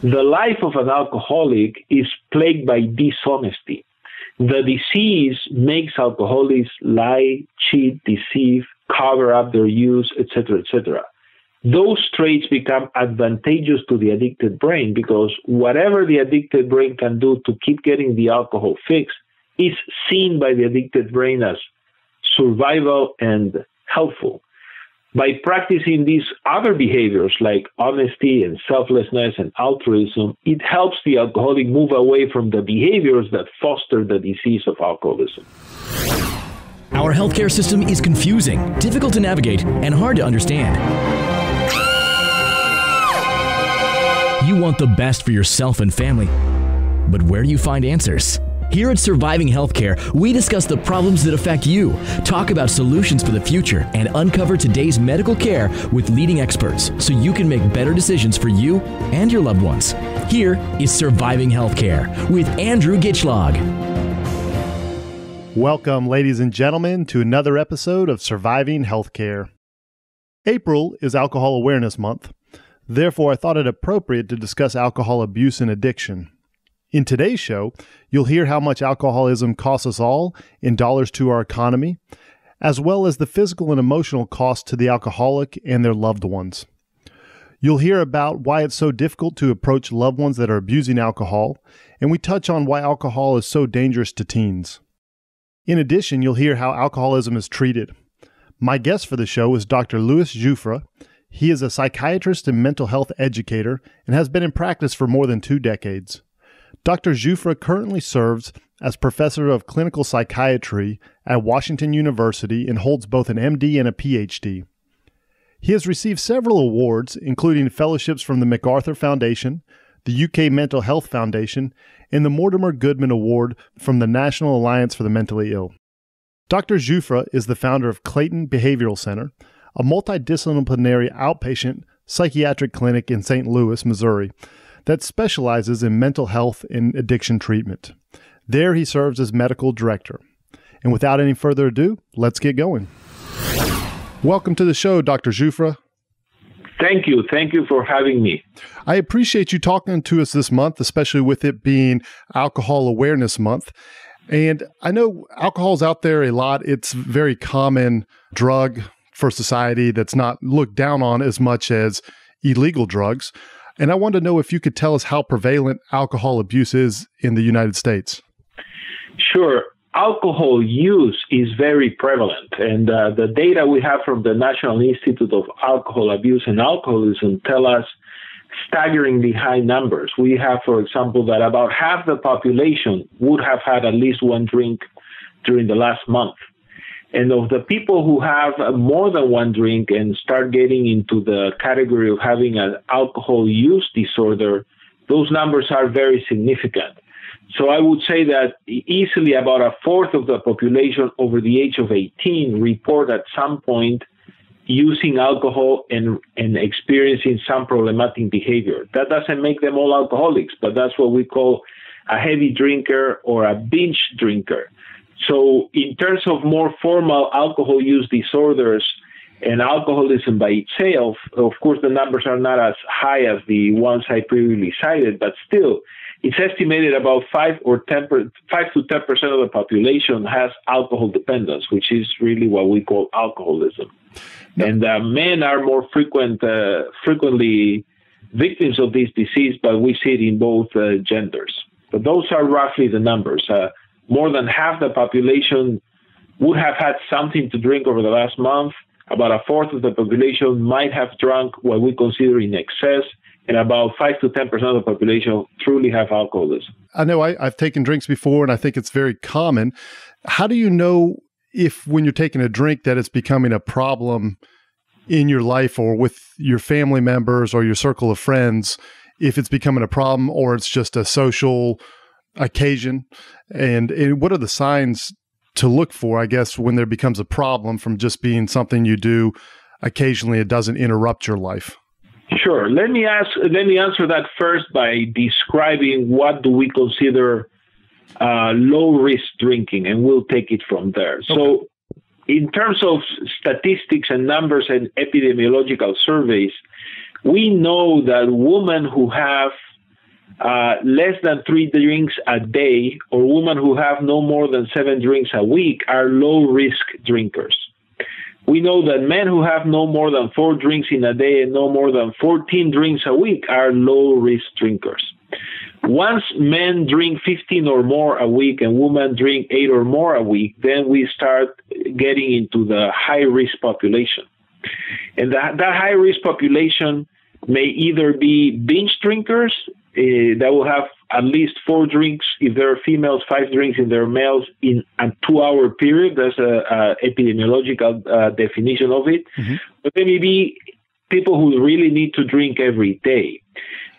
The life of an alcoholic is plagued by dishonesty. The disease makes alcoholics lie, cheat, deceive, cover up their use, etc., etc. Those traits become advantageous to the addicted brain because whatever the addicted brain can do to keep getting the alcohol fix is seen by the addicted brain as survival and helpful. By practicing these other behaviors like honesty and selflessness and altruism, it helps the alcoholic move away from the behaviors that foster the disease of alcoholism. Our healthcare system is confusing, difficult to navigate, and hard to understand. You want the best for yourself and family, but where do you find answers? Here at Surviving Healthcare, we discuss the problems that affect you, talk about solutions for the future, and uncover today's medical care with leading experts so you can make better decisions for you and your loved ones. Here is Surviving Healthcare with Andrew Giuffra. Welcome, ladies and gentlemen, to another episode of Surviving Healthcare. April is Alcohol Awareness Month. Therefore, I thought it appropriate to discuss alcohol abuse and addiction. In today's show, you'll hear how much alcoholism costs us all in dollars to our economy, as well as the physical and emotional cost to the alcoholic and their loved ones. You'll hear about why it's so difficult to approach loved ones that are abusing alcohol, and we touch on why alcohol is so dangerous to teens. In addition, you'll hear how alcoholism is treated. My guest for the show is Dr. Giuffra. He is a psychiatrist and mental health educator and has been in practice for more than 2 decades. Dr. Giuffra currently serves as professor of clinical psychiatry at Washington University and holds both an MD and a PhD. He has received several awards, including fellowships from the MacArthur Foundation, the UK Mental Health Foundation, and the Mortimer Goodman Award from the National Alliance for the Mentally Ill. Dr. Giuffra is the founder of Clayton Behavioral Center, a multidisciplinary outpatient psychiatric clinic in St. Louis, Missouri, that specializes in mental health and addiction treatment. There he serves as medical director. And without any further ado, let's get going. Welcome to the show, Dr. Giuffra. Thank you. Thank you for having me. I appreciate you talking to us this month, especially with it being Alcohol Awareness Month. And I know alcohol's out there a lot. It's a very common drug for society that's not looked down on as much as illegal drugs. And I wanted to know if you could tell us how prevalent alcohol abuse is in the United States. Sure. Alcohol use is very prevalent. And the data we have from the National Institute of Alcohol Abuse and Alcoholism tell us staggeringly high numbers. We have, for example, that about half the population would have had at least one drink during the last month. And of the people who have more than one drink and start getting into the category of having an alcohol use disorder, those numbers are very significant. So I would say that easily about a fourth of the population over the age of 18 report at some point using alcohol and experiencing some problematic behavior. That doesn't make them all alcoholics, but that's what we call a heavy drinker or a binge drinker. So in terms of more formal alcohol use disorders and alcoholism by itself, of course, the numbers are not as high as the ones I previously cited, but still, it's estimated about 5 to 10% of the population has alcohol dependence, which is really what we call alcoholism. No. And men are more frequently victims of this disease, but we see it in both genders. But those are roughly the numbers. More than half the population would have had something to drink over the last month. About a fourth of the population might have drunk what we consider in excess, and about 5 to 10% of the population truly have alcoholism. I know I've taken drinks before, and I think it's very common. How do you know if when you're taking a drink that it's becoming a problem in your life or with your family members or your circle of friends, if it's becoming a problem or it's just a social occasion? And what are the signs to look for, I guess, when there becomes a problem from just being something you do occasionally, it doesn't interrupt your life? Sure. Let me answer that first by describing what do we consider low-risk drinking, and we'll take it from there. Okay. So in terms of statistics and numbers and epidemiological surveys, we know that women who have less than 3 drinks a day, or women who have no more than 7 drinks a week are low-risk drinkers. We know that men who have no more than 4 drinks in a day and no more than 14 drinks a week are low-risk drinkers. Once men drink 15 or more a week and women drink 8 or more a week, then we start getting into the high-risk population. And that high-risk population may either be binge drinkers that will have at least 4 drinks if they're females, 5 drinks if they're males in a 2-hour period. That's an epidemiological definition of it. Mm-hmm. But there may be people who really need to drink every day.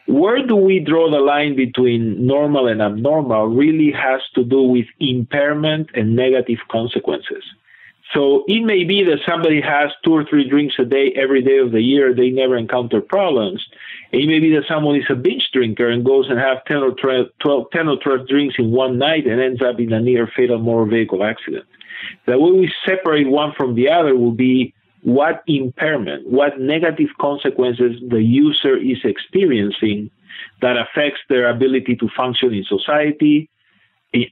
Where do we draw the line between normal and abnormal really has to do with impairment and negative consequences. So it may be that somebody has 2 or 3 drinks a day every day of the year. They never encounter problems. And it may be that someone is a binge drinker and goes and have 10 or 12 drinks in one night and ends up in a near fatal motor vehicle accident. The way we separate one from the other will be what impairment, what negative consequences the user is experiencing that affects their ability to function in society,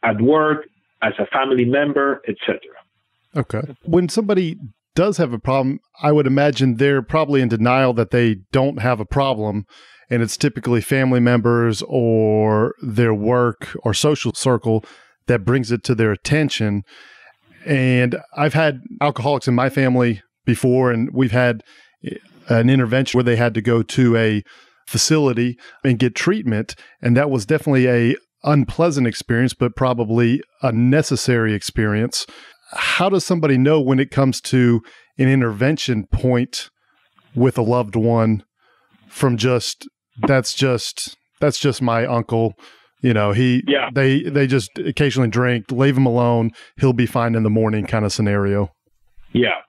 at work, as a family member, etc. Okay. When somebody does have a problem, I would imagine they're probably in denial that they don't have a problem, and it's typically family members or their work or social circle that brings it to their attention. And I've had alcoholics in my family before, and we've had an intervention where they had to go to a facility and get treatment, and that was definitely a unpleasant experience, but probably a necessary experience. How does somebody know when it comes to an intervention point with a loved one from that's just my uncle, they just occasionally drink, leave him alone, he'll be fine in the morning kind of scenario? Yeah.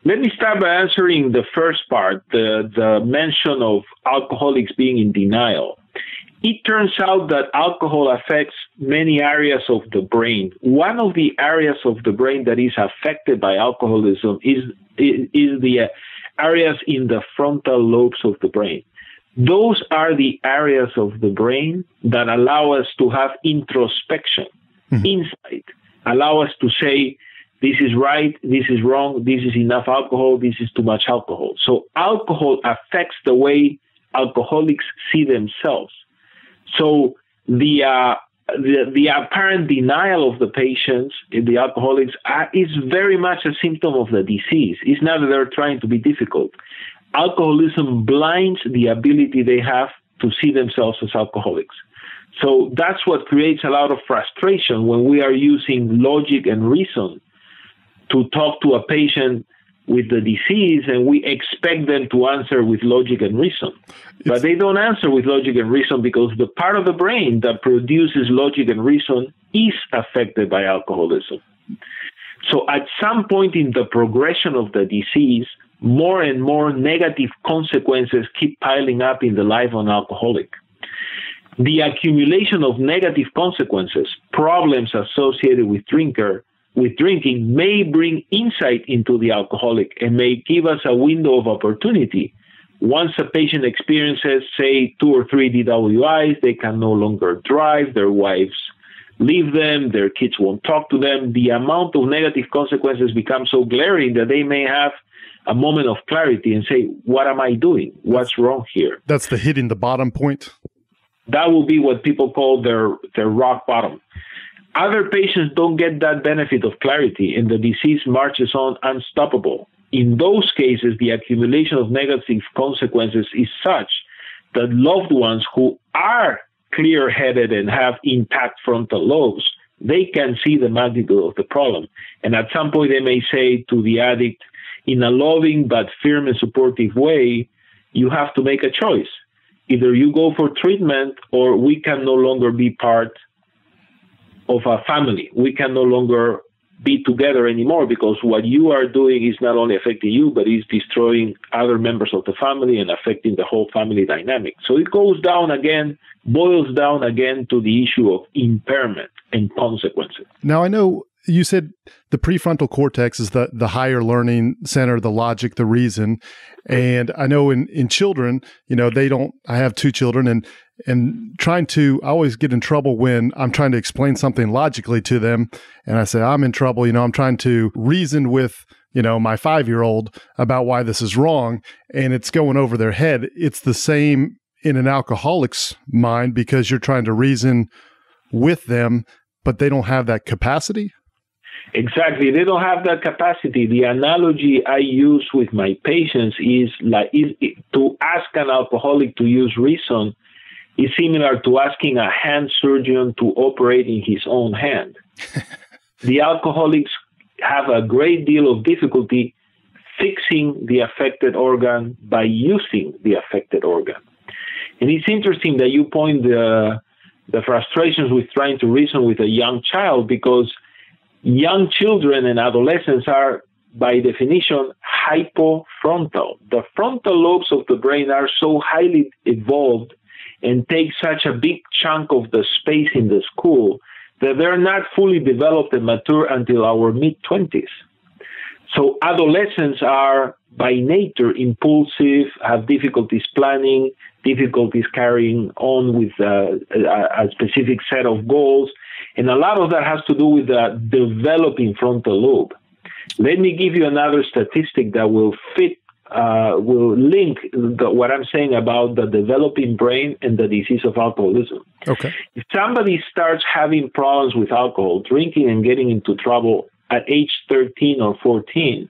Let me start by answering the first part, the mention of alcoholics being in denial. It turns out that alcohol affects many areas of the brain. One of the areas of the brain that is affected by alcoholism is the areas in the frontal lobes of the brain. Those are the areas of the brain that allow us to have introspection, insight, allow us to say, this is right, this is wrong, this is enough alcohol, this is too much alcohol. So alcohol affects the way alcoholics see themselves. So the apparent denial of the patients, the alcoholics, is very much a symptom of the disease. It's not that they're trying to be difficult. Alcoholism blinds the ability they have to see themselves as alcoholics. So that's what creates a lot of frustration when we are using logic and reason to talk to a patient with the disease, and we expect them to answer with logic and reason. But they don't answer with logic and reason because the part of the brain that produces logic and reason is affected by alcoholism. So at some point in the progression of the disease, more and more negative consequences keep piling up in the life of an alcoholic. The accumulation of negative consequences, problems associated with drinking may bring insight into the alcoholic and may give us a window of opportunity. Once a patient experiences, say, 2 or 3 DWIs, they can no longer drive, their wives leave them, their kids won't talk to them. The amount of negative consequences becomes so glaring that they may have a moment of clarity and say, what am I doing? What's wrong here? That's the hitting the bottom point? That will be what people call their rock bottom. Other patients don't get that benefit of clarity, and the disease marches on unstoppable. In those cases, the accumulation of negative consequences is such that loved ones who are clear-headed and have intact frontal lobes, they can see the magnitude of the problem. And at some point, they may say to the addict, in a loving but firm and supportive way, you have to make a choice. Either you go for treatment or we can no longer be part of a family. We can no longer be together anymore because what you are doing is not only affecting you, but is destroying other members of the family and affecting the whole family dynamic. So it boils down again to the issue of impairment and consequences. Now, I know you said the prefrontal cortex is the higher learning center, the logic, the reason. And I know in children, I have 2 children, and and I always get in trouble when I'm trying to explain something logically to them. And I say, I'm in trouble. I'm trying to reason with, my 5-year-old about why this is wrong. And it's going over their head. It's the same in an alcoholic's mind because you're trying to reason with them, but they don't have that capacity. Exactly. They don't have that capacity. The analogy I use with my patients is to ask an alcoholic to use reason is similar to asking a hand surgeon to operate in his own hand. The alcoholics have a great deal of difficulty fixing the affected organ by using the affected organ. And it's interesting that you point the frustrations with trying to reason with a young child, because young children and adolescents are, by definition, hypofrontal. The frontal lobes of the brain are so highly evolved and take such a big chunk of the space in the skull that they're not fully developed and mature until our mid-20s. So adolescents are, by nature, impulsive, have difficulties planning, difficulties carrying on with a specific set of goals, and a lot of that has to do with the developing frontal lobe. Let me give you another statistic that will link what I'm saying about the developing brain and the disease of alcoholism. Okay. If somebody starts having problems with alcohol, drinking and getting into trouble at age 13 or 14,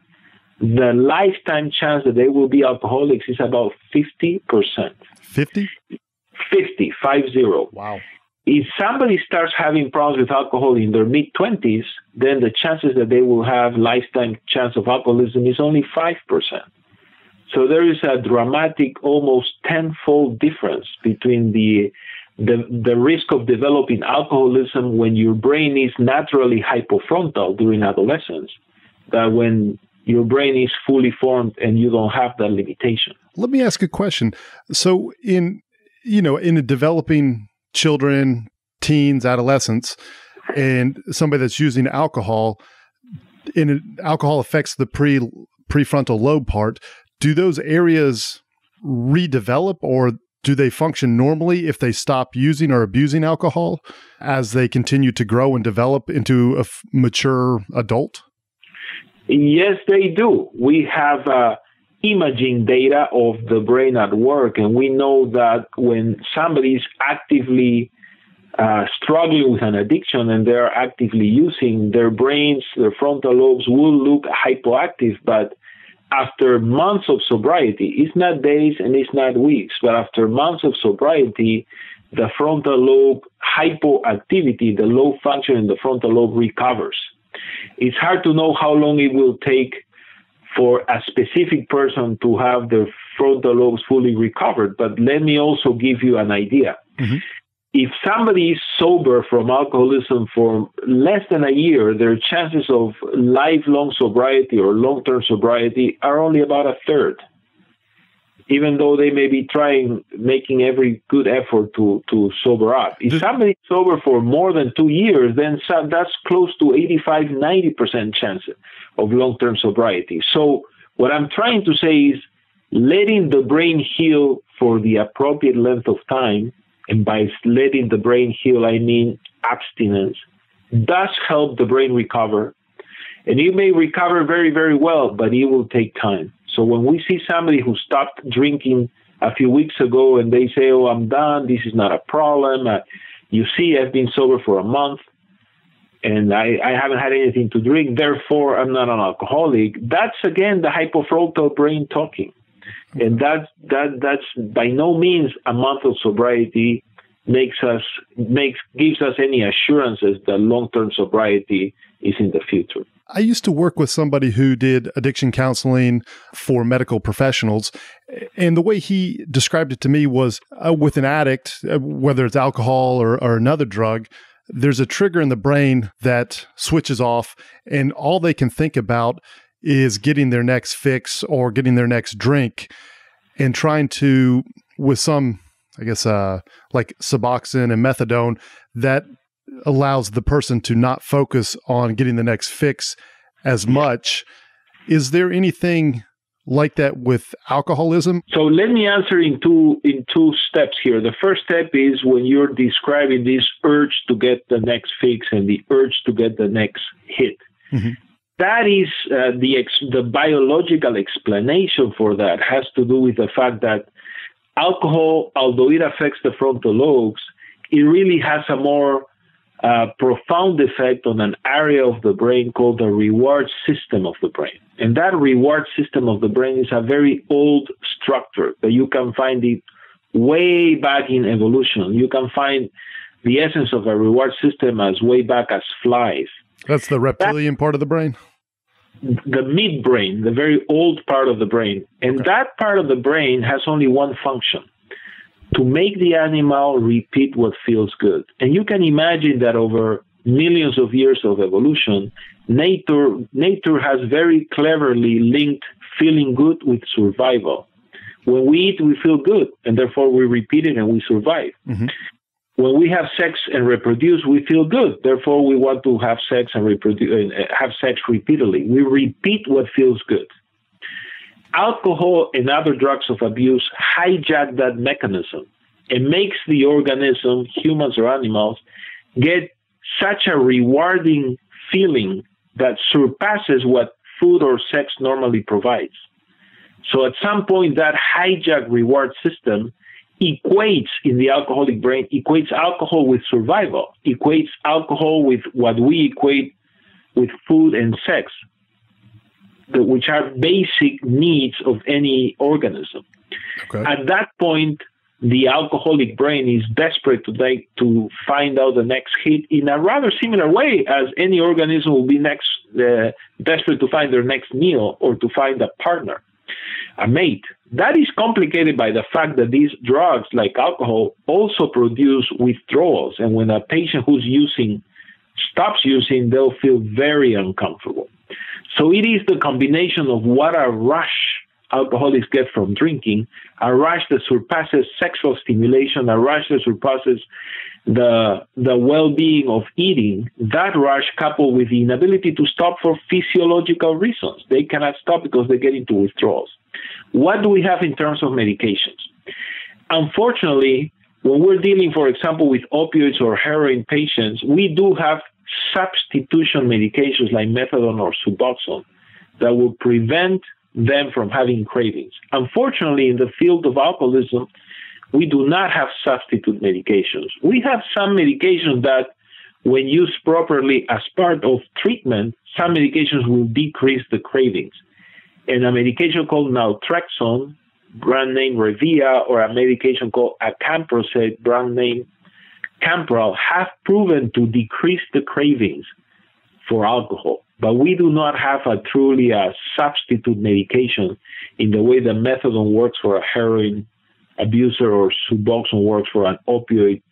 the lifetime chance that they will be alcoholics is about 50%. 50? 50. Wow. If somebody starts having problems with alcohol in their mid-20s, then the chances that they will have lifetime chance of alcoholism is only 5%. So there is a dramatic, almost tenfold difference between the risk of developing alcoholism when your brain is naturally hypofrontal during adolescence, than when your brain is fully formed and you don't have that limitation. Let me ask a question. So in a developing children, teens, adolescents, and somebody that's using alcohol, alcohol affects the prefrontal lobe part. Do those areas redevelop, or do they function normally if they stop using or abusing alcohol as they continue to grow and develop into a mature adult? Yes, they do. We have imaging data of the brain at work, and we know that when somebody is actively struggling with an addiction and they're actively using, their brains, their frontal lobes will look hypoactive, but after months of sobriety, it's not days and it's not weeks, but after months of sobriety, the frontal lobe hypoactivity, the low function in the frontal lobe recovers. It's hard to know how long it will take for a specific person to have their frontal lobes fully recovered, but let me also give you an idea. Mm-hmm. If somebody is sober from alcoholism for less than a year, their chances of lifelong sobriety or long-term sobriety are only about a third, even though they may be making every good effort to sober up. If somebody is sober for more than 2 years, then that's close to 85-90% chance of long-term sobriety. So what I'm trying to say is letting the brain heal for the appropriate length of time, and by letting the brain heal, I mean abstinence, does help the brain recover. And it may recover very, very well, but it will take time. So when we see somebody who stopped drinking a few weeks ago and they say, oh, I'm done, this is not a problem. You see, I've been sober for a month and I haven't had anything to drink, therefore I'm not an alcoholic. That's, again, the hypofrontal brain talking. And that's by no means a month of sobriety gives us any assurances that long-term sobriety is in the future. I used to work with somebody who did addiction counseling for medical professionals, and the way he described it to me was with an addict, whether it's alcohol or another drug, there's a trigger in the brain that switches off, and all they can think about is getting their next fix or getting their next drink, and trying to, with some, I guess, like Suboxone and methadone, that allows the person to not focus on getting the next fix as much. Is there anything like that with alcoholism? So let me answer in two steps here. The first step is when you're describing this urge to get the next fix and the urge to get the next hit. Mm-hmm. That is the biological explanation for that has to do with the fact that alcohol, although it affects the frontal lobes, it really has a more profound effect on an area of the brain called the reward system of the brain. And that reward system of the brain is a very old structure that you can find it way back in evolution. You can find the essence of a reward system as way back as flies. That's the reptilian part of the brain? The midbrain, the very old part of the brain. And that part of the brain has only one function: to make the animal repeat what feels good. And you can imagine that over millions of years of evolution, nature has very cleverly linked feeling good with survival. When we eat, we feel good, and therefore we repeat it and we survive. Mm-hmm. When we have sex and reproduce, we feel good. Therefore, we want to have sex and have sex repeatedly. We repeat what feels good. Alcohol and other drugs of abuse hijack that mechanism and makes the organism, humans or animals, get such a rewarding feeling that surpasses what food or sex normally provides. So at some point, that hijacked reward system equates in the alcoholic brain, equates alcohol with survival, equates alcohol with what we equate with food and sex, which are basic needs of any organism. Okay. At that point, the alcoholic brain is desperate to find out the next hit in a rather similar way as any organism will be desperate to find their next meal or to find a partner, a mate. That is complicated by the fact that these drugs, like alcohol, also produce withdrawals. And when a patient who's using stops using, they'll feel very uncomfortable. So it is the combination of what a rush alcoholics get from drinking, a rush that surpasses sexual stimulation, a rush that surpasses the well-being of eating, that rush coupled with the inability to stop for physiological reasons. They cannot stop because they get into withdrawals. What do we have in terms of medications? Unfortunately, when we're dealing, for example, with opioids or heroin patients, we do have substitution medications like methadone or Suboxone that will prevent them from having cravings. Unfortunately, in the field of alcoholism, we do not have substitute medications. We have some medications that, when used properly as part of treatment, some medications will decrease the cravings. And a medication called naltrexone, brand name Revia, or a medication called acamprosate, brand name Campral, have proven to decrease the cravings for alcohol. But we do not have truly a substitute medication in the way that methadone works for a heroin abuser or Suboxone works for an opioid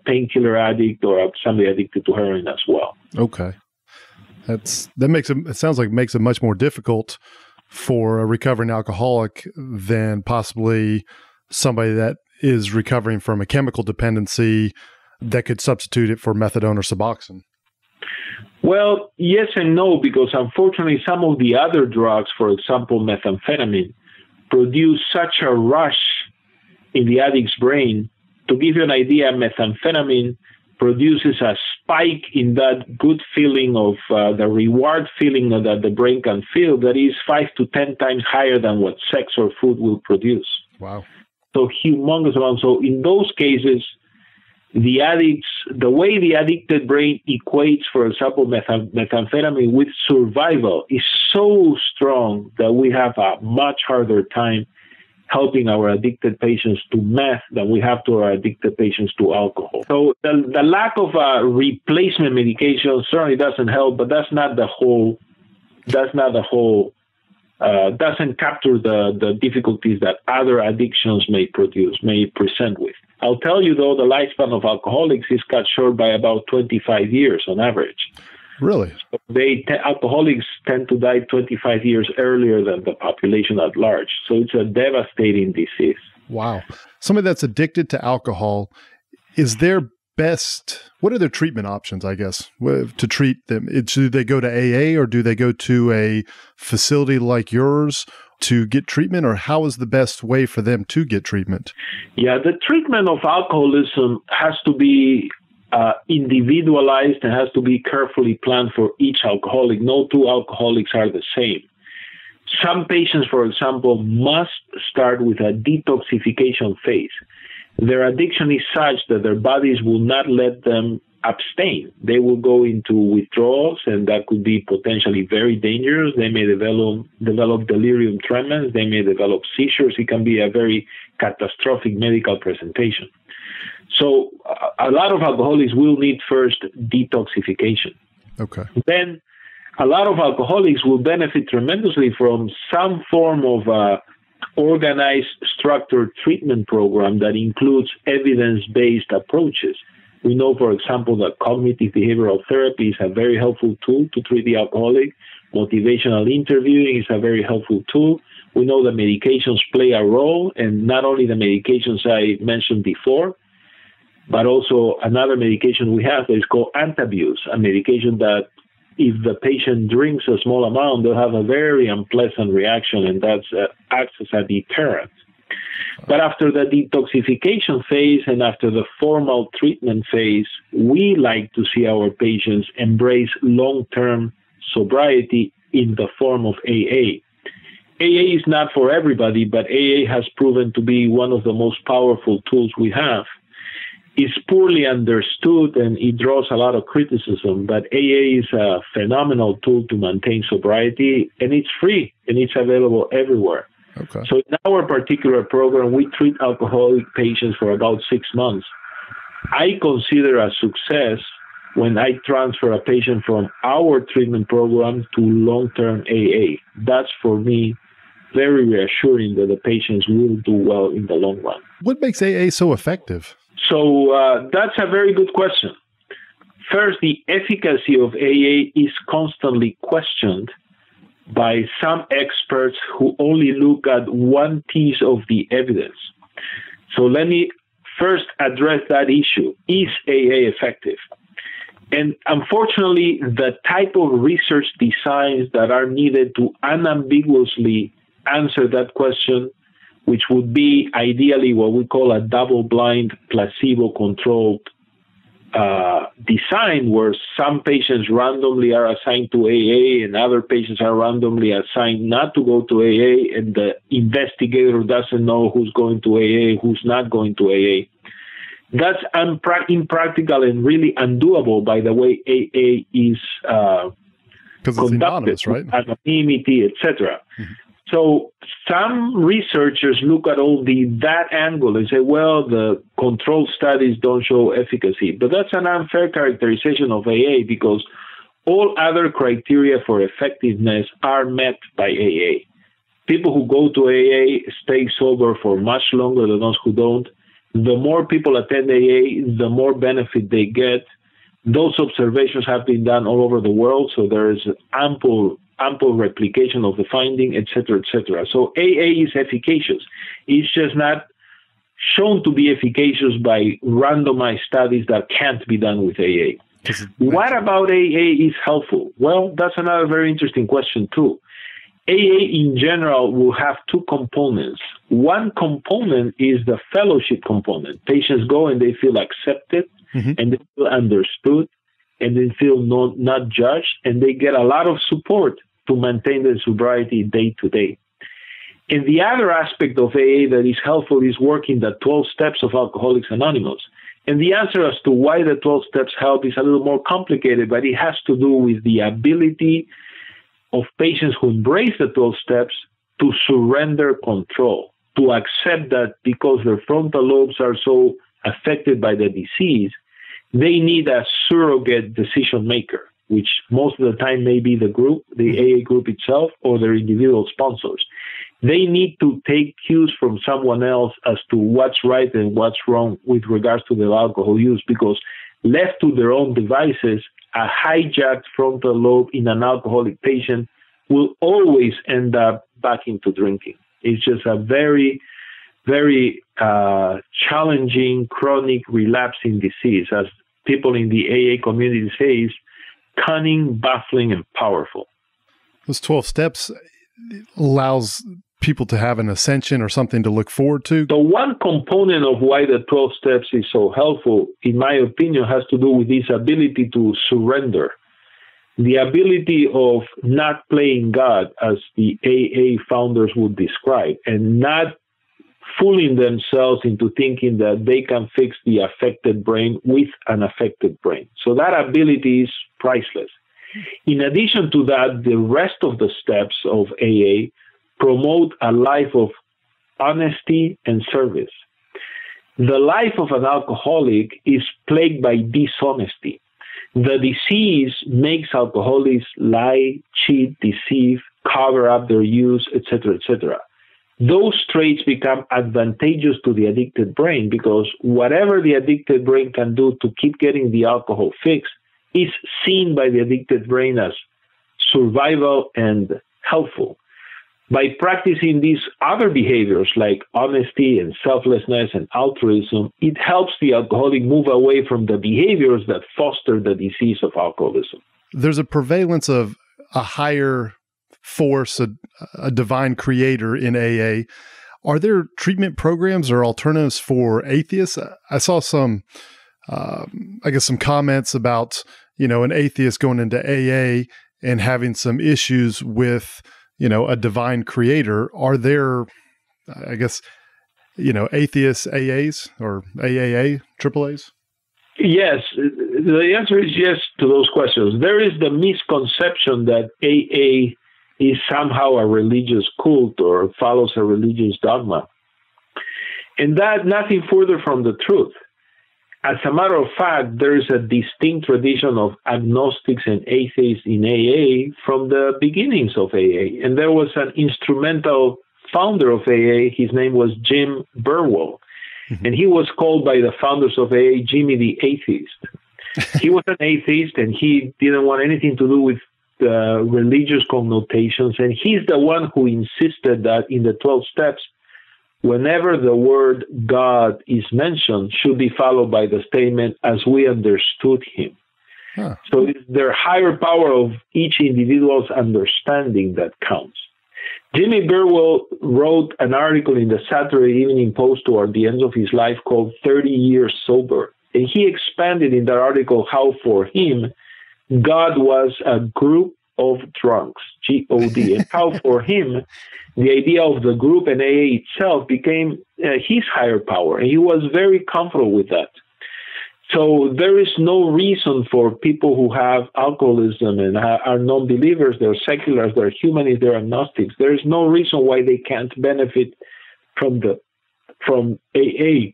painkiller addict or somebody addicted to heroin as well. Okay. It sounds like it makes it much more difficult for a recovering alcoholic than possibly somebody that is recovering from a chemical dependency that could substitute it for methadone or Suboxone. Well, yes and no, because unfortunately some of the other drugs, for example, methamphetamine, produce such a rush in the addict's brain. To give you an idea, methamphetamine produces a spike in that good feeling of the reward feeling that the brain can feel that is 5 to 10 times higher than what sex or food will produce. Wow. So humongous amount. So in those cases, the addicts, the way the addicted brain equates, for example, methamphetamine with survival is so strong that we have a much harder time helping our addicted patients to meth than we have to our addicted patients to alcohol. So the lack of replacement medication certainly doesn't help, but doesn't capture the difficulties that other addictions may present with. I'll tell you, though, the lifespan of alcoholics is cut short by about 25 years on average. Really? So alcoholics tend to die 25 years earlier than the population at large. So it's a devastating disease. Wow. Somebody that's addicted to alcohol, what are their treatment options, I guess, to treat them? Do they go to AA or do they go to a facility like yours? to get treatment, or how is the best way for them to get treatment? Yeah, the treatment of alcoholism has to be individualized and has to be carefully planned for each alcoholic. No two alcoholics are the same. Some patients, for example, must start with a detoxification phase. Their addiction is such that their bodies will not let them abstain. They will go into withdrawals, and that could be potentially very dangerous. They may develop delirium tremens. They may develop seizures. It can be a very catastrophic medical presentation. So a lot of alcoholics will need first detoxification. Okay. Then a lot of alcoholics will benefit tremendously from some form of organized, structured treatment program that includes evidence-based approaches. We know, for example, that cognitive behavioral therapy is a very helpful tool to treat the alcoholic. Motivational interviewing is a very helpful tool. We know that medications play a role, and not only the medications I mentioned before, but also another medication we have that is called antabuse, a medication that if the patient drinks a small amount, they'll have a very unpleasant reaction, and that acts as a deterrent. But after the detoxification phase and after the formal treatment phase, we like to see our patients embrace long-term sobriety in the form of AA. AA is not for everybody, but AA has proven to be one of the most powerful tools we have. It's poorly understood and it draws a lot of criticism, but AA is a phenomenal tool to maintain sobriety, and it's free and it's available everywhere. Okay. So in our particular program, we treat alcoholic patients for about 6 months. I consider a success when I transfer a patient from our treatment program to long-term AA. That's, for me, very reassuring that the patients will do well in the long run. What makes AA so effective? So that's a very good question. First, the efficacy of AA is constantly questioned by some experts who only look at one piece of the evidence. So let me first address that issue. Is AA effective? And unfortunately, the type of research designs that are needed to unambiguously answer that question, which would be ideally what we call a double-blind, placebo-controlled design, where some patients randomly are assigned to AA and other patients are randomly assigned not to go to AA, and the investigator doesn't know who's going to AA, who's not going to AA. That's impractical and really undoable by the way AA is because it's anonymous, right? Anonymity, etc. Mm-hmm. So some researchers look at that angle and say, well, the control studies don't show efficacy. But that's an unfair characterization of AA, because all other criteria for effectiveness are met by AA. People who go to AA stay sober for much longer than those who don't. The more people attend AA, the more benefit they get. Those observations have been done all over the world, so there is ample replication of the finding, etc., etc. So AA is efficacious. It's just not shown to be efficacious by randomized studies that can't be done with AA. What about AA is helpful? Well, that's another very interesting question too. AA in general will have two components. One component is the fellowship component. Patients go and they feel accepted, mm-hmm. and they feel understood, and they feel not judged, and they get a lot of support to maintain their sobriety day to day. And the other aspect of AA that is helpful is working the 12 steps of Alcoholics Anonymous. And the answer as to why the 12 steps help is a little more complicated, but it has to do with the ability of patients who embrace the 12 steps to surrender control, to accept that because their frontal lobes are so affected by the disease, they need a surrogate decision maker, which most of the time may be the group, the AA group itself, or their individual sponsors. They need to take cues from someone else as to what's right and what's wrong with regards to their alcohol use, because left to their own devices, a hijacked frontal lobe in an alcoholic patient will always end up back into drinking. It's just a very, very challenging chronic relapsing disease. As people in the AA community say, cunning, baffling, and powerful. Those 12 steps allows people to have an ascension or something to look forward to? So one component of why the 12 steps is so helpful, in my opinion, has to do with this ability to surrender. The ability of not playing God, as the AA founders would describe, and not fooling themselves into thinking that they can fix the affected brain with an affected brain. So that ability is priceless. In addition to that, the rest of the steps of AA promote a life of honesty and service. The life of an alcoholic is plagued by dishonesty. The disease makes alcoholics lie, cheat, deceive, cover up their use, etc., etc. Those traits become advantageous to the addicted brain because whatever the addicted brain can do to keep getting the alcohol fixed is seen by the addicted brain as survival and helpful. By practicing these other behaviors like honesty and selflessness and altruism, it helps the alcoholic move away from the behaviors that foster the disease of alcoholism. There's a prevalence of a higher force, a divine creator in AA. Are there treatment programs or alternatives for atheists? I saw some comments about, an atheist going into AA and having some issues with, a divine creator. Are there, atheist AAs or AAA, AAAs? Yes, the answer is yes to those questions. There is the misconception that AA is somehow a religious cult or follows a religious dogma. And that nothing further from the truth. As a matter of fact, there is a distinct tradition of agnostics and atheists in AA from the beginnings of AA. And there was an instrumental founder of AA. His name was Jim Burwell. And he was called by the founders of AA Jimmy the Atheist. He was an atheist and he didn't want anything to do with religious connotations. And he's the one who insisted that in the 12 steps, whenever the word God is mentioned, should be followed by the statement, as we understood him. Huh. So it's their higher power of each individual's understanding that counts. Jimmy Burwell wrote an article in the Saturday Evening Post toward the end of his life called 30 Years Sober. And he expanded in that article how for him, God was a group of drunks, G-O-D, and how for him, the idea of the group and AA itself became his higher power, and he was very comfortable with that. So there is no reason for people who have alcoholism and are non-believers, they're seculars, they're humanists, they're agnostics. There is no reason why they can't benefit from AA.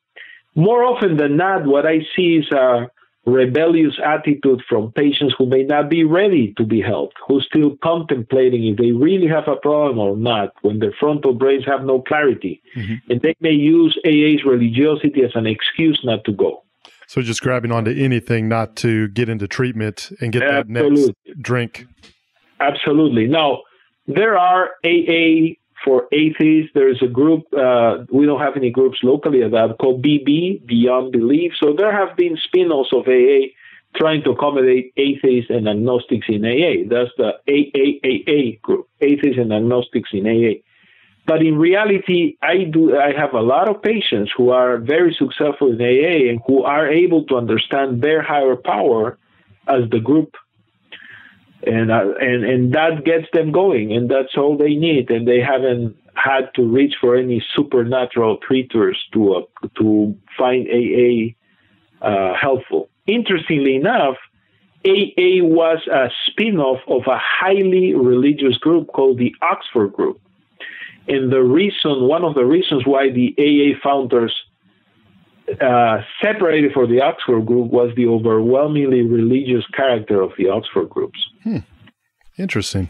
More often than not, what I see is a rebellious attitude from patients who may not be ready to be helped, who's still contemplating if they really have a problem or not, when their frontal brains have no clarity. Mm-hmm. And they may use AA's religiosity as an excuse not to go. So just grabbing onto anything not to get into treatment and get that next drink. Absolutely. Now, there are AA for atheists. There's a group, we don't have any groups locally about called BB, Beyond Belief. So there have been spin-offs of AA trying to accommodate atheists and agnostics in AA. That's the AAAA group, Atheists and Agnostics in AA. But in reality, I have a lot of patients who are very successful in AA and who are able to understand their higher power as the group. And that gets them going, and that's all they need. And they haven't had to reach for any supernatural treaters to find AA helpful. Interestingly enough, AA was a spin-off of a highly religious group called the Oxford Group. And one of the reasons why the AA founders separated for the Oxford Group was the overwhelmingly religious character of the Oxford Groups. Interesting.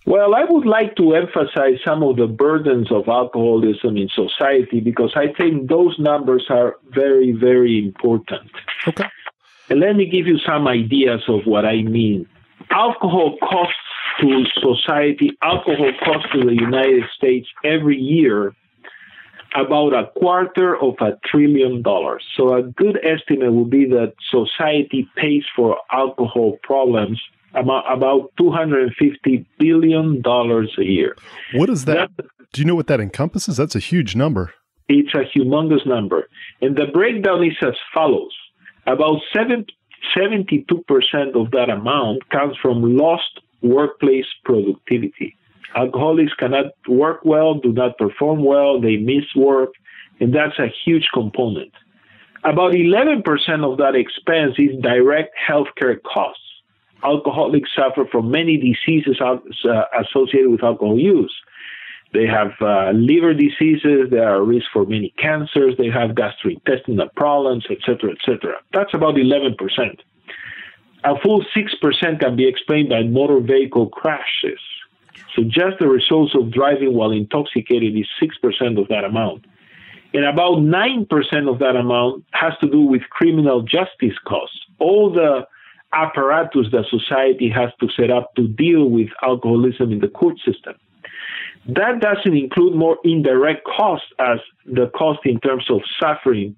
Well, I would like to emphasize some of the burdens of alcoholism in society because I think those numbers are very, very important. Okay. And let me give you some ideas of what I mean. Alcohol costs to society, alcohol costs to the United States every year about $250 billion. So a good estimate would be that society pays for alcohol problems about $250 billion a year. What does that Do you know what that encompasses? That's a huge number. It's a humongous number. And the breakdown is as follows. About 72% of that amount comes from lost workplace productivity. Alcoholics cannot work well, do not perform well, they miss work, and that's a huge component. About 11% of that expense is direct healthcare costs. Alcoholics suffer from many diseases associated with alcohol use. They have liver diseases, they are at risk for many cancers, they have gastrointestinal problems, etc., etc. That's about 11%. A full 6% can be explained by motor vehicle crashes. So just the results of driving while intoxicated is 6% of that amount. And about 9% of that amount has to do with criminal justice costs. All the apparatus that society has to set up to deal with alcoholism in the court system. That doesn't include more indirect costs as the cost in terms of suffering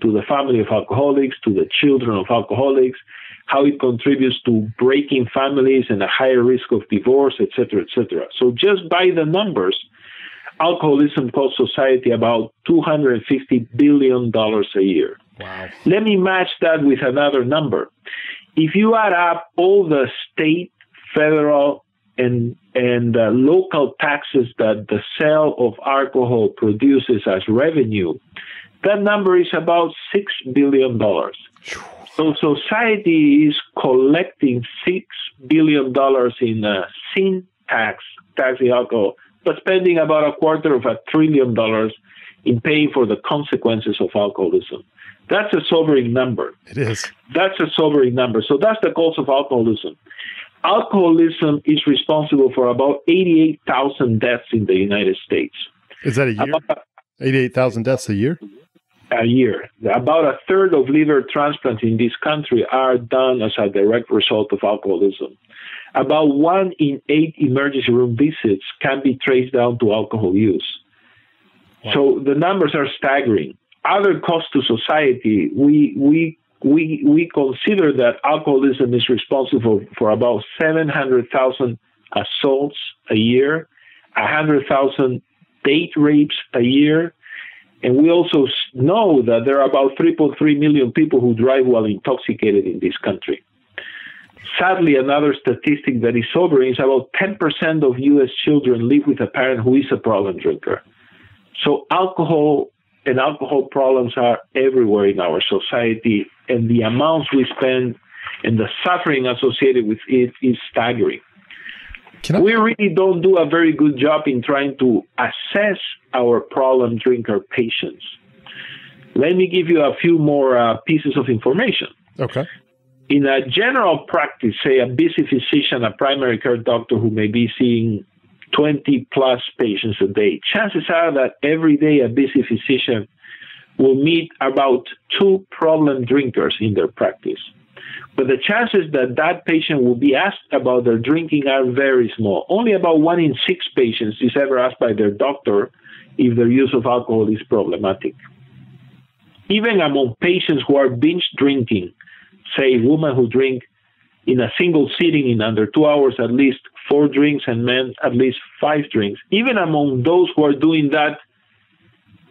to the family of alcoholics, to the children of alcoholics, how it contributes to breaking families and a higher risk of divorce, etc., etc. So just by the numbers, alcoholism costs society about $250 billion a year. Wow. Let me match that with another number. If you add up all the state, federal, and local taxes that the sale of alcohol produces as revenue, that number is about $6 billion. So society is collecting $6 billion in sin taxing alcohol, but spending about $250 billion in paying for the consequences of alcoholism. That's a sobering number. It is. That's a sobering number. So that's the cost of alcoholism. Alcoholism is responsible for about 88,000 deaths in the United States. Is that a year? 88,000 deaths a year? A year. About a third of liver transplants in this country are done as a direct result of alcoholism. About 1 in 8 emergency room visits can be traced down to alcohol use. Wow. So the numbers are staggering. Other costs to society, we consider that alcoholism is responsible for about 700,000 assaults a year, 100,000 date rapes a year, and we also know that there are about 3.3 million people who drive while intoxicated in this country. Sadly, another statistic that is sobering is about 10% of U.S. children live with a parent who is a problem drinker. So alcohol and alcohol problems are everywhere in our society, and the amounts we spend and the suffering associated with it is staggering. We really don't do a very good job in trying to assess our problem drinker patients. Let me give you a few more pieces of information. Okay. In a general practice, say a busy physician, a primary care doctor who may be seeing 20 plus patients a day, chances are that every day a busy physician will meet about 2 problem drinkers in their practice. But the chances that that patient will be asked about their drinking are very small. Only about 1 in 6 patients is ever asked by their doctor if their use of alcohol is problematic. Even among patients who are binge drinking, say women who drink in a single sitting in under 2 hours at least 4 drinks and men at least 5 drinks, even among those who are doing that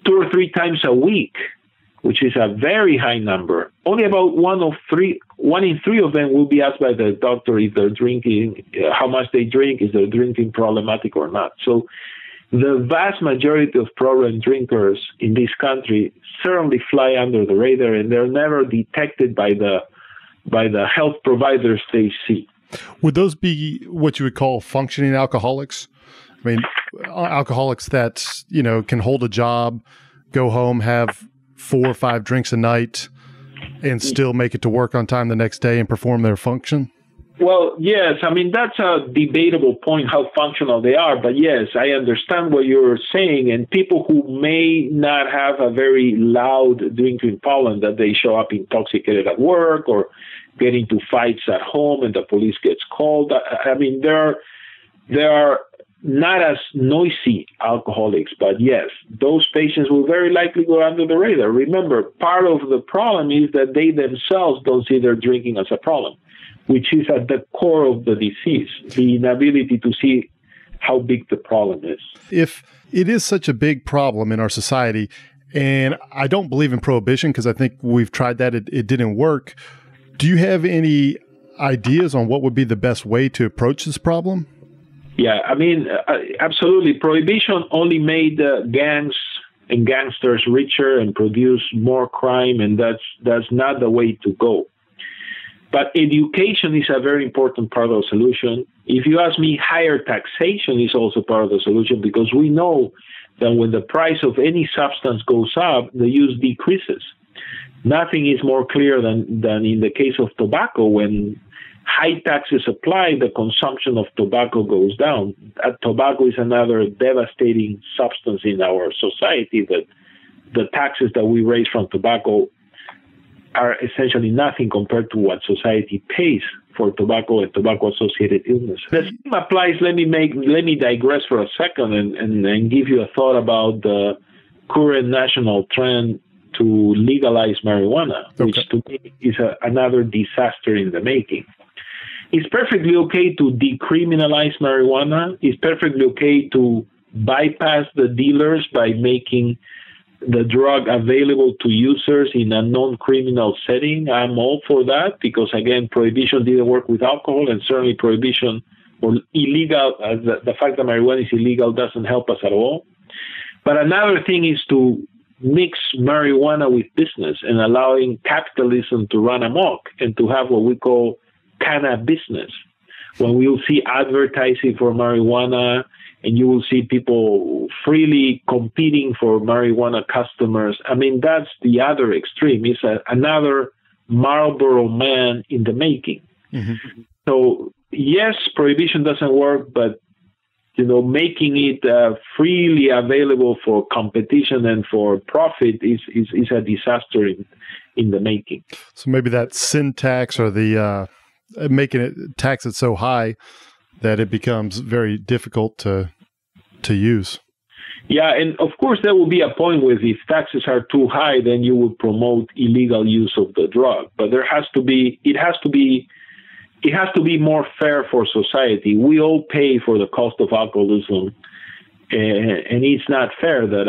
2 or 3 times a week, which is a very high number, only about 1 in 3 of them will be asked by the doctor if they're drinking, how much they drink, is their drinking problematic or not. So the vast majority of problem drinkers in this country certainly fly under the radar, and they're never detected by the health providers they see. Would those be what you would call functioning alcoholics? I mean, alcoholics that, can hold a job, go home, have 4 or 5 drinks a night, and still make it to work on time the next day and perform their function? Well, yes. I mean, that's a debatable point, how functional they are. But yes, I understand what you're saying. And people who may not have a very loud drinking problem, that they show up intoxicated at work or get into fights at home and the police gets called. I mean, there are not as noisy alcoholics, but yes, those patients will very likely go under the radar. Remember, part of the problem is that they themselves don't see their drinking as a problem, which is at the core of the disease, the inability to see how big the problem is. If it is such a big problem in our society, and I don't believe in prohibition because I think we've tried that, it didn't work. Do you have any ideas on what would be the best way to approach this problem? Yeah, I mean, absolutely. Prohibition only made gangs and gangsters richer and produced more crime, and that's not the way to go. But education is a very important part of the solution. If you ask me, higher taxation is also part of the solution, because we know that when the price of any substance goes up, the use decreases. Nothing is more clear than in the case of tobacco. When high taxes apply, the consumption of tobacco goes down. Tobacco is another devastating substance in our society, that the taxes that we raise from tobacco are essentially nothing compared to what society pays for tobacco and tobacco-associated illness. The same applies. Let me digress for a second and give you a thought about the current national trend to legalize marijuana, which to me is another disaster in the making. It's perfectly okay to decriminalize marijuana. It's perfectly okay to bypass the dealers by making the drug available to users in a non-criminal setting. I'm all for that, because, again, prohibition didn't work with alcohol, and certainly prohibition or illegal, the fact that marijuana is illegal doesn't help us at all. But another thing is to mix marijuana with business and allowing capitalism to run amok and to have what we call cannabusiness, when we will see advertising for marijuana and you will see people freely competing for marijuana customers. I mean, that's the other extreme. It's another Marlboro Man in the making. Mm-hmm. So, yes, prohibition doesn't work, but making it freely available for competition and for profit is a disaster in the making. So maybe that sin tax, or the making it tax it so high that it becomes very difficult to use. Yeah, and of course there will be a point where if taxes are too high, then you will promote illegal use of the drug. But it has to be more fair for society. We all pay for the cost of alcoholism, and it's not fair that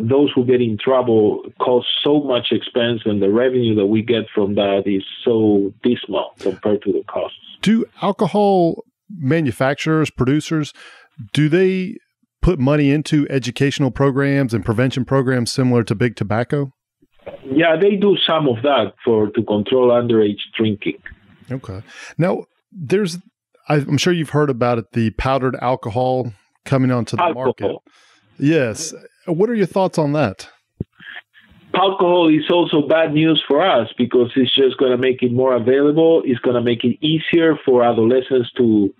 those who get in trouble cause so much expense, and the revenue that we get from that is so dismal compared to the costs. Do alcohol manufacturers, producers, do they put money into educational programs and prevention programs similar to big tobacco? Yeah, they do some of that to control underage drinking. Okay. Now, I'm sure you've heard about it, the powdered alcohol coming onto the market. Yes. What are your thoughts on that? Alcohol is also bad news for us, because it's just going to make it more available. It's going to make it easier for adolescents to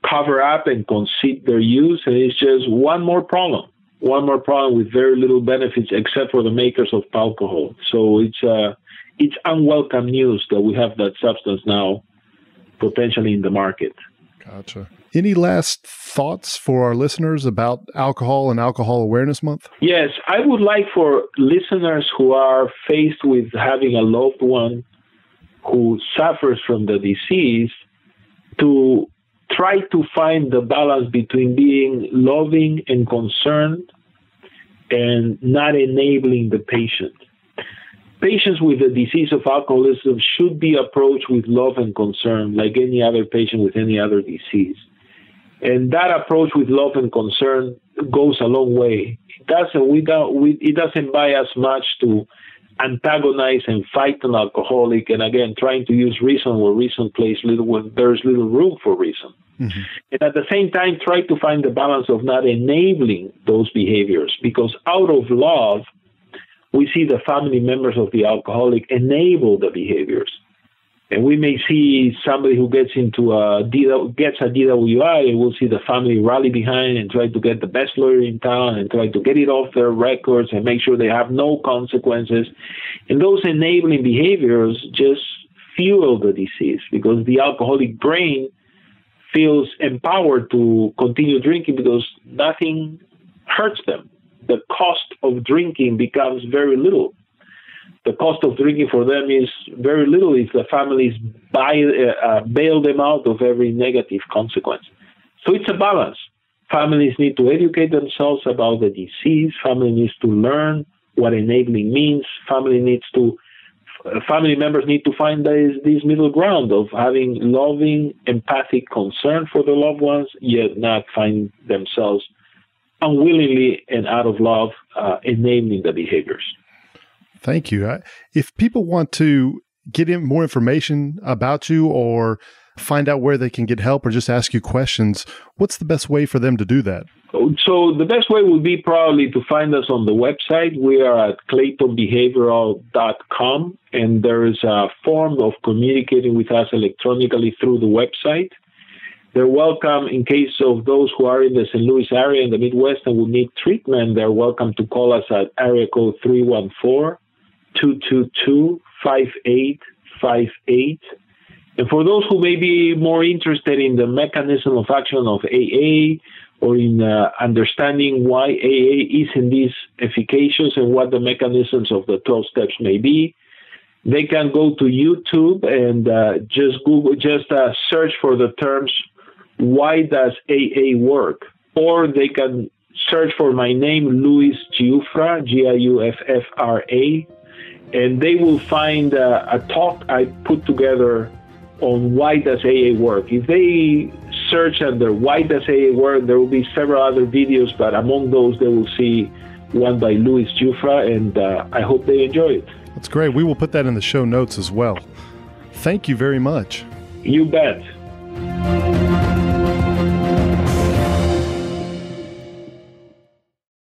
cover up and conceal their use. And it's just one more problem with very little benefits except for the makers of alcohol. So it's unwelcome news that we have that substance now potentially in the market. Gotcha. Any last thoughts for our listeners about alcohol and Alcohol Awareness Month? Yes, I would like for listeners who are faced with having a loved one who suffers from the disease to try to find the balance between being loving and concerned and not enabling the patient. Patients with the disease of alcoholism should be approached with love and concern, like any other patient with any other disease. And that approach with love and concern goes a long way. It doesn't buy us much to antagonize and fight an alcoholic, and again, trying to use reason where reason plays little, when there's little room for reason. Mm-hmm. And at the same time, try to find the balance of not enabling those behaviors, because out of love, we see the family members of the alcoholic enable the behaviors. And we may see somebody who gets a DWI, and we'll see the family rally behind and try to get the best lawyer in town and try to get it off their records and make sure they have no consequences. And those enabling behaviors just fuel the disease, because the alcoholic brain feels empowered to continue drinking because nothing hurts them. The cost of drinking becomes very little. The cost of drinking for them is very little if the families bail them out of every negative consequence. So it's a balance. Families need to educate themselves about the disease. Family needs to learn what enabling means. Family members need to find this middle ground of having loving, empathic concern for their loved ones, yet not find themselves unwillingly and out of love enabling the behaviors. Thank you. If people want to get more information about you or find out where they can get help or just ask you questions, what's the best way for them to do that? So the best way would be probably to find us on the website. We are at claytonbehavioral.com, and there is a form of communicating with us electronically through the website. They're welcome in case of those who are in the St. Louis area in the Midwest and would need treatment. They're welcome to call us at area code 314-222-5858. And for those who may be more interested in the mechanism of action of AA or in understanding why AA is indeed efficacious and what the mechanisms of the 12 steps may be, they can go to YouTube and just search for the terms, why does AA work? Or they can search for my name, Luis Giuffra, Giuffra, and they will find a talk I put together on why does AA work. If they search under why does AA work, there will be several other videos, but among those they will see one by Luis Giuffra, and I hope they enjoy it. That's great. We will put that in the show notes as well. Thank you very much. You bet.